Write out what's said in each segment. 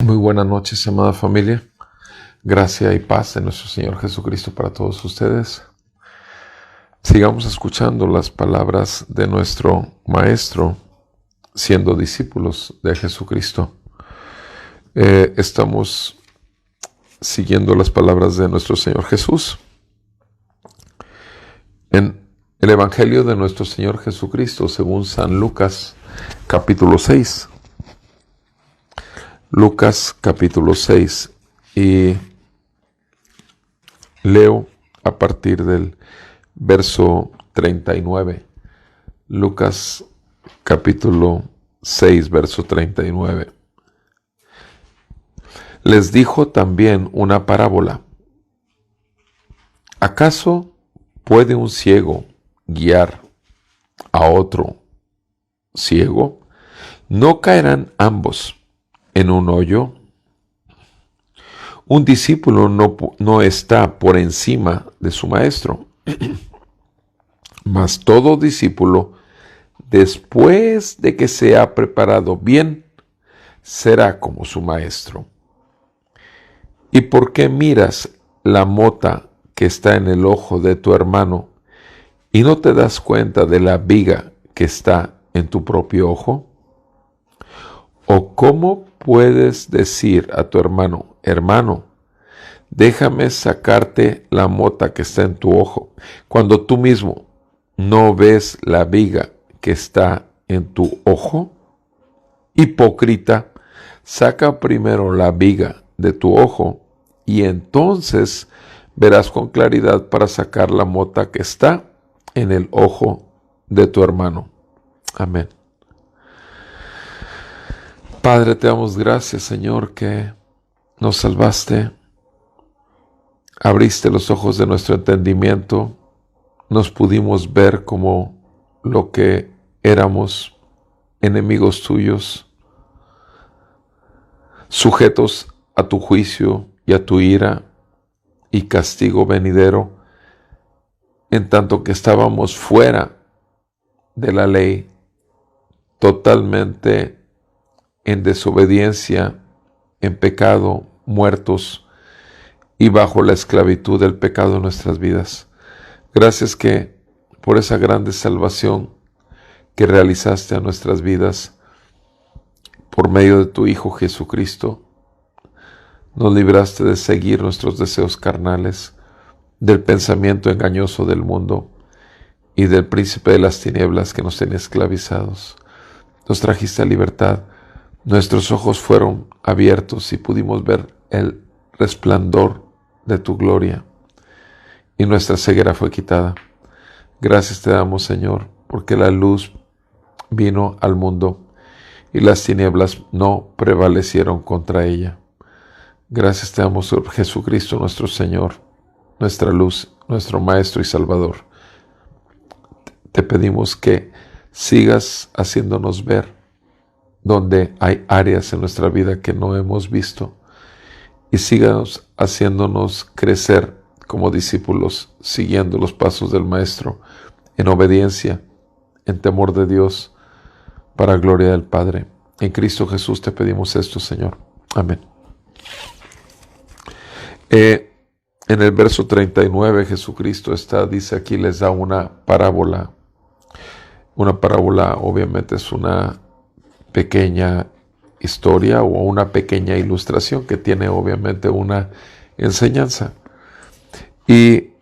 Muy buenas noches, amada familia. Gracia y paz de nuestro Señor Jesucristo para todos ustedes. Sigamos escuchando las palabras de nuestro Maestro, siendo discípulos de Jesucristo. Estamos siguiendo las palabras de nuestro Señor Jesús. En el Evangelio de nuestro Señor Jesucristo, según San Lucas, capítulo 6. Lucas, capítulo 6. Y leo a partir del verso 39. Lucas capítulo 6, verso 39. Les dijo también una parábola. ¿Acaso puede un ciego guiar a otro ciego? ¿No caerán ambos en un hoyo? Un discípulo no está por encima de su maestro, mas todo discípulo, después de que se ha preparado bien, será como su maestro. ¿Y por qué miras la mota que está en el ojo de tu hermano y no te das cuenta de la viga que está en tu propio ojo? ¿O cómo puedes decir a tu hermano, hermano, déjame sacarte la mota que está en tu ojo, cuando tú mismo no ves la viga que está en tu ojo? Hipócrita, saca primero la viga de tu ojo y entonces verás con claridad para sacar la mota que está en el ojo de tu hermano. Amén. Padre, te damos gracias, Señor, que nos salvaste, abriste los ojos de nuestro entendimiento, nos pudimos ver como lo que éramos, enemigos tuyos, sujetos a tu juicio y a tu ira y castigo venidero, en tanto que estábamos fuera de la ley, totalmente en desobediencia, en pecado, muertos y bajo la esclavitud del pecado en nuestras vidas. Gracias que por esa grande salvación que realizaste a nuestras vidas, por medio de tu Hijo Jesucristo, nos libraste de seguir nuestros deseos carnales, del pensamiento engañoso del mundo y del príncipe de las tinieblas que nos tenía esclavizados. Nos trajiste a libertad, nuestros ojos fueron abiertos y pudimos ver el resplandor de tu gloria y nuestra ceguera fue quitada. Gracias te damos, Señor, porque la luz vino al mundo y las tinieblas no prevalecieron contra ella. Gracias te damos por Jesucristo nuestro Señor, nuestra luz, nuestro Maestro y Salvador. Te pedimos que sigas haciéndonos ver donde hay áreas en nuestra vida que no hemos visto y sigas haciéndonos crecer como discípulos, siguiendo los pasos del Maestro, en obediencia, en temor de Dios, para gloria del Padre. En Cristo Jesús te pedimos esto, Señor. Amén. En el verso 39, Jesucristo dice aquí, les da una parábola. Una parábola obviamente es una pequeña historia o una pequeña ilustración que tiene obviamente una enseñanza. Y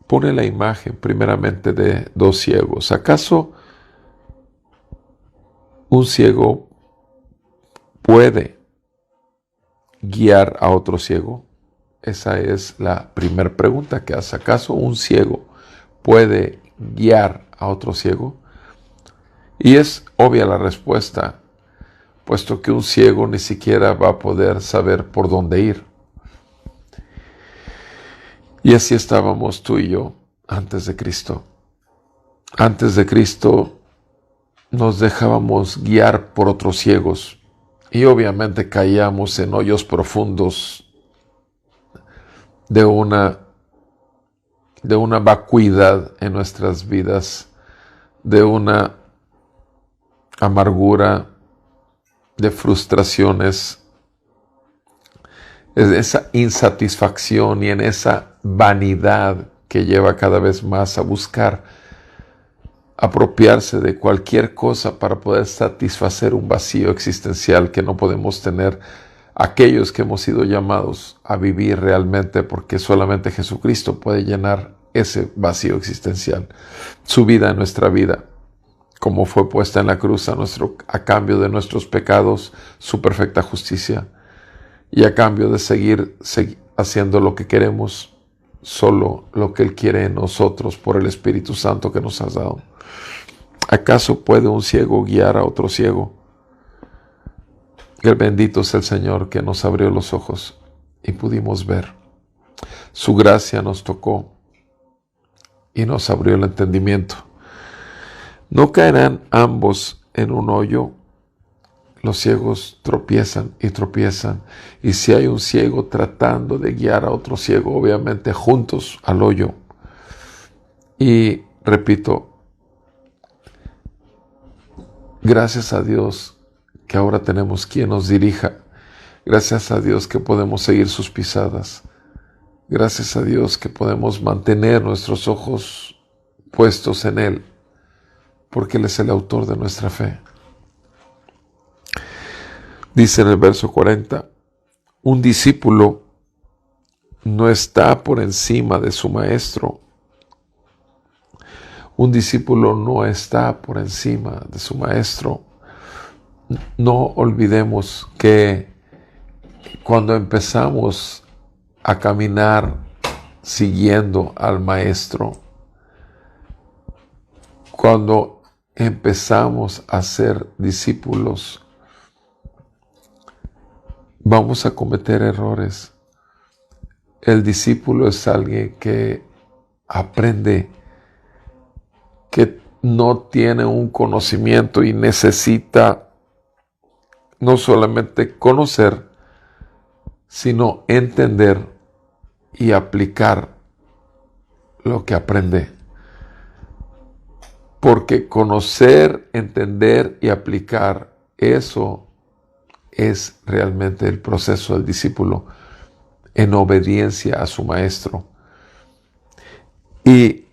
pone la imagen primeramente de dos ciegos. ¿Acaso un ciego puede guiar a otro ciego? Esa es la primera pregunta que hace. ¿Acaso un ciego puede guiar a otro ciego? Y es obvia la respuesta, puesto que un ciego ni siquiera va a poder saber por dónde ir. Y así estábamos tú y yo antes de Cristo. Antes de Cristo nos dejábamos guiar por otros ciegos y obviamente caíamos en hoyos profundos de una vacuidad en nuestras vidas, de una amargura, de frustraciones, en esa insatisfacción y en esa vanidad que lleva cada vez más a buscar apropiarse de cualquier cosa para poder satisfacer un vacío existencial que no podemos tener aquellos que hemos sido llamados a vivir realmente, porque solamente Jesucristo puede llenar ese vacío existencial. Su vida en nuestra vida, como fue puesta en la cruz a cambio de nuestros pecados, su perfecta justicia, y a cambio de seguir haciendo lo que queremos, solo lo que Él quiere en nosotros por el Espíritu Santo que nos has dado. ¿Acaso puede un ciego guiar a otro ciego? El bendito es el Señor que nos abrió los ojos y pudimos ver. Su gracia nos tocó y nos abrió el entendimiento. ¿No caerán ambos en un hoyo? Los ciegos tropiezan y tropiezan. Y si hay un ciego tratando de guiar a otro ciego, obviamente juntos al hoyo. Y repito, gracias a Dios que ahora tenemos quien nos dirija. Gracias a Dios que podemos seguir sus pisadas. Gracias a Dios que podemos mantener nuestros ojos puestos en Él, porque Él es el autor de nuestra fe. Dice en el verso 40, un discípulo no está por encima de su maestro. Un discípulo no está por encima de su maestro. No olvidemos que cuando empezamos a caminar siguiendo al maestro, cuando empezamos a ser discípulos, vamos a cometer errores. El discípulo es alguien que aprende, que no tiene un conocimiento y necesita no solamente conocer, sino entender y aplicar lo que aprende. Porque conocer, entender y aplicar, eso es realmente el proceso del discípulo en obediencia a su maestro. Y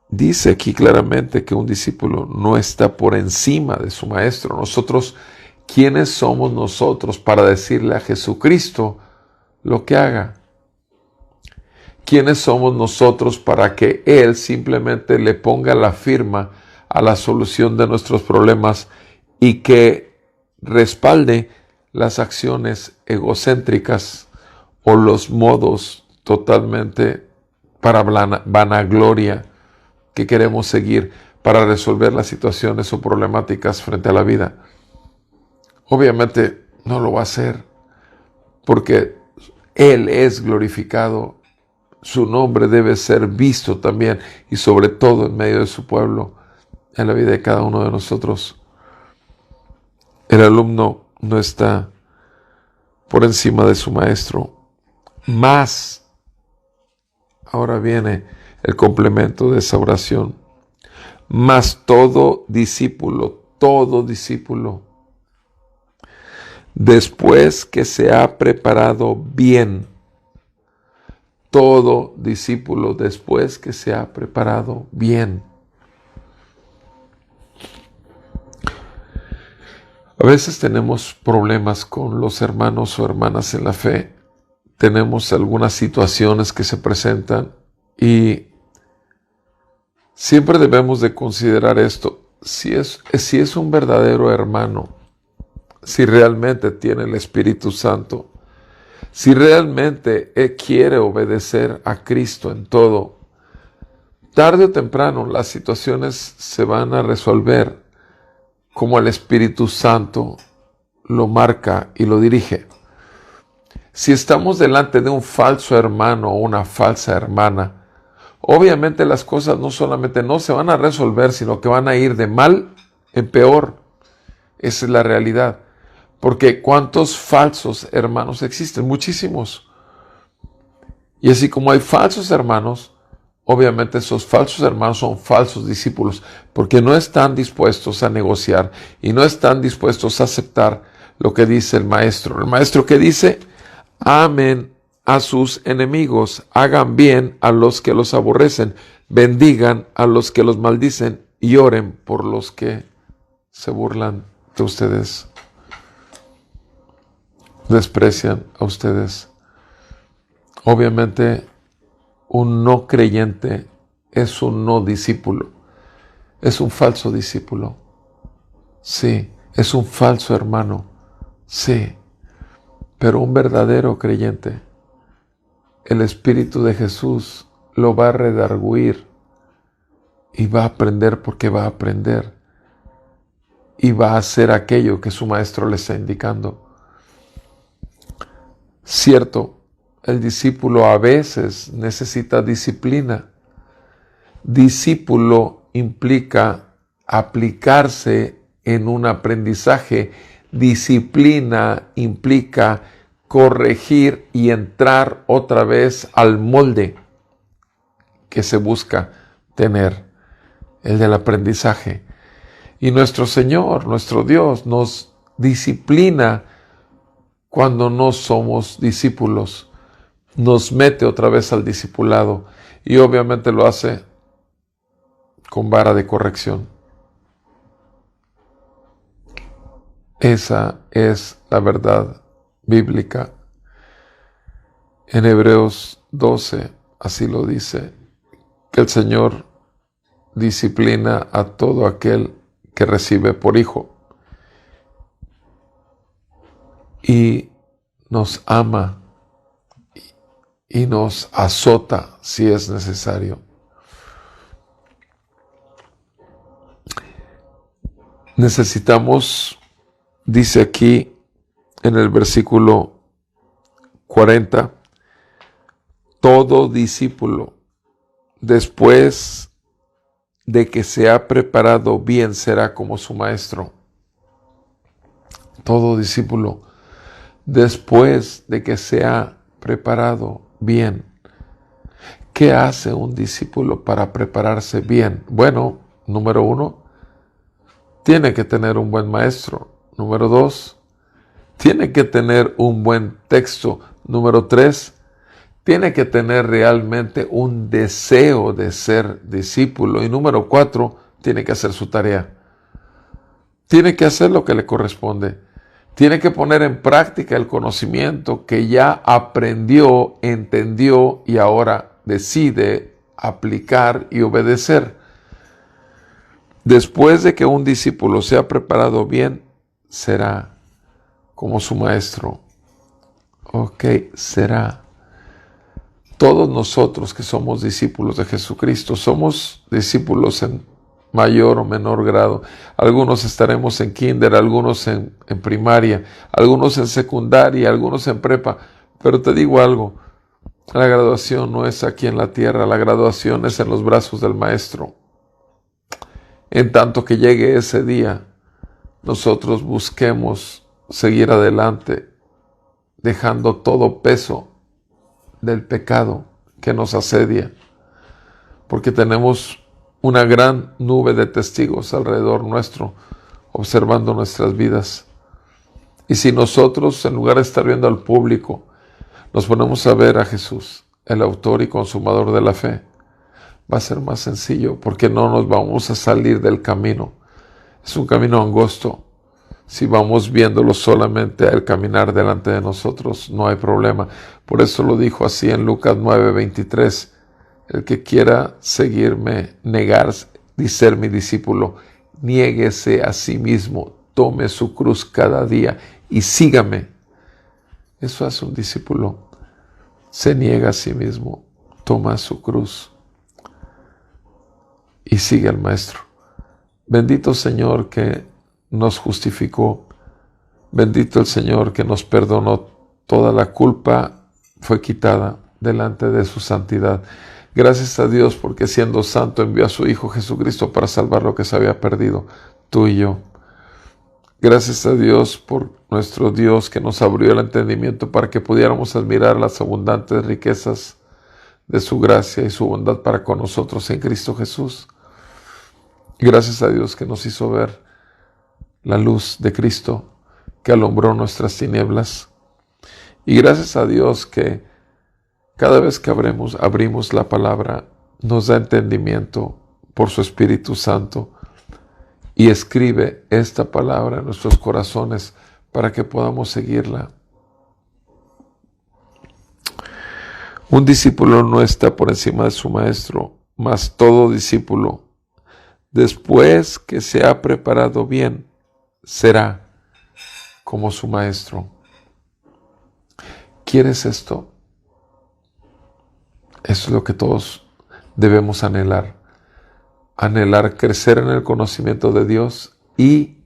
dice aquí claramente que un discípulo no está por encima de su maestro. Nosotros, ¿quiénes somos nosotros para decirle a Jesucristo lo que haga? ¿Quiénes somos nosotros para que Él simplemente le ponga la firma a la solución de nuestros problemas y que respalde las acciones egocéntricas o los modos totalmente para vanagloria que queremos seguir para resolver las situaciones o problemáticas frente a la vida? Obviamente no lo va a hacer, porque Él es glorificado, su nombre debe ser visto también y sobre todo en medio de su pueblo, en la vida de cada uno de nosotros. El alumno no está por encima de su maestro, más. Ahora viene el complemento de esa oración. Mas todo discípulo, después que se ha preparado bien, todo discípulo después que se ha preparado bien. A veces tenemos problemas con los hermanos o hermanas en la fe. Tenemos algunas situaciones que se presentan y siempre debemos de considerar esto. Si es un verdadero hermano, si realmente tiene el Espíritu Santo, si realmente Él quiere obedecer a Cristo en todo, tarde o temprano las situaciones se van a resolver como el Espíritu Santo lo marca y lo dirige. Si estamos delante de un falso hermano o una falsa hermana, obviamente las cosas no solamente no se van a resolver, sino que van a ir de mal en peor. Esa es la realidad. Porque ¿cuántos falsos hermanos existen? Muchísimos. Y así como hay falsos hermanos, obviamente esos falsos hermanos son falsos discípulos, porque no están dispuestos a negociar y no están dispuestos a aceptar lo que dice el maestro. El maestro que dice, amen a sus enemigos, hagan bien a los que los aborrecen, bendigan a los que los maldicen y oren por los que se burlan de ustedes, desprecian a ustedes. Obviamente, un no creyente es un no discípulo, es un falso discípulo. Sí, es un falso hermano. Sí, pero un verdadero creyente, el Espíritu de Jesús lo va a redarguir y va a aprender porque va a aprender y va a hacer aquello que su maestro le está indicando. Cierto, el discípulo a veces necesita disciplina. Discípulo implica aplicarse en un aprendizaje. Disciplina implica corregir y entrar otra vez al molde que se busca tener, el del aprendizaje. Y nuestro Señor, nuestro Dios, nos disciplina cuando no somos discípulos. Nos mete otra vez al discipulado y obviamente lo hace con vara de corrección. Esa es la verdad bíblica. En Hebreos 12, así lo dice, que el Señor disciplina a todo aquel que recibe por hijo y nos ama y nos azota si es necesario. Necesitamos, dice aquí en el versículo 40, todo discípulo, después de que se ha preparado bien, será como su maestro. Todo discípulo, después de que se ha preparado bien. ¿Qué hace un discípulo para prepararse bien? Bueno, número 1, tiene que tener un buen maestro. Número 2, tiene que tener un buen texto. Número 3, tiene que tener realmente un deseo de ser discípulo. Y número 4, tiene que hacer su tarea. Tiene que hacer lo que le corresponde. Tiene que poner en práctica el conocimiento que ya aprendió, entendió y ahora decide aplicar y obedecer. Después de que un discípulo se ha preparado bien, será como su maestro. Ok, será. Todos nosotros que somos discípulos de Jesucristo, somos discípulos en mayor o menor grado. Algunos estaremos en kinder, algunos en primaria, algunos en secundaria, algunos en prepa. Pero te digo algo, la graduación no es aquí en la tierra, la graduación es en los brazos del Maestro. En tanto que llegue ese día, nosotros busquemos seguir adelante, dejando todo peso del pecado que nos asedia, porque tenemos una gran nube de testigos alrededor nuestro, observando nuestras vidas. Y si nosotros, en lugar de estar viendo al público, nos ponemos a ver a Jesús, el autor y consumador de la fe, va a ser más sencillo, porque no nos vamos a salir del camino. Es un camino angosto. Si vamos viéndolo solamente al caminar delante de nosotros, no hay problema. Por eso lo dijo así en Lucas 9:23. El que quiera seguirme, negar y ser mi discípulo, niéguese a sí mismo, tome su cruz cada día y sígame. Eso hace un discípulo. Se niega a sí mismo, toma su cruz y sigue al Maestro. Bendito Señor que nos justificó. Bendito el Señor que nos perdonó. Toda la culpa fue quitada delante de su santidad. Gracias a Dios porque siendo santo envió a su Hijo Jesucristo para salvar lo que se había perdido, tú y yo. Gracias a Dios por nuestro Dios que nos abrió el entendimiento para que pudiéramos admirar las abundantes riquezas de su gracia y su bondad para con nosotros en Cristo Jesús. Gracias a Dios que nos hizo ver la luz de Cristo, que alumbró nuestras tinieblas. Y gracias a Dios que cada vez que abrimos la palabra, nos da entendimiento por su Espíritu Santo y escribe esta palabra en nuestros corazones para que podamos seguirla. Un discípulo no está por encima de su maestro, mas todo discípulo, después que se ha preparado bien, será como su maestro. ¿Quieres esto? Eso es lo que todos debemos anhelar. Anhelar crecer en el conocimiento de Dios y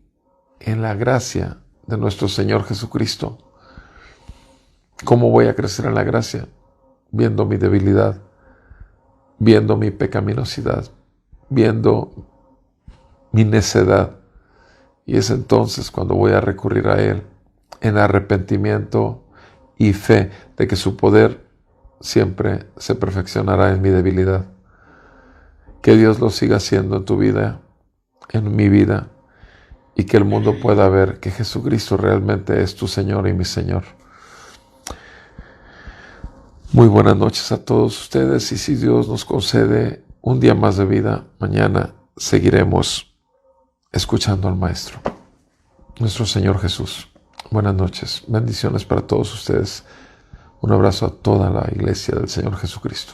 en la gracia de nuestro Señor Jesucristo. ¿Cómo voy a crecer en la gracia? Viendo mi debilidad, viendo mi pecaminosidad, viendo mi necedad. Y es entonces cuando voy a recurrir a Él en arrepentimiento y fe de que su poder siempre se perfeccionará en mi debilidad. Que Dios lo siga haciendo en tu vida, en mi vida, y que el mundo pueda ver que Jesucristo realmente es tu Señor y mi Señor. Muy buenas noches a todos ustedes, y si Dios nos concede un día más de vida, mañana seguiremos escuchando al Maestro, nuestro Señor Jesús. Buenas noches, bendiciones para todos ustedes. Un abrazo a toda la iglesia del Señor Jesucristo.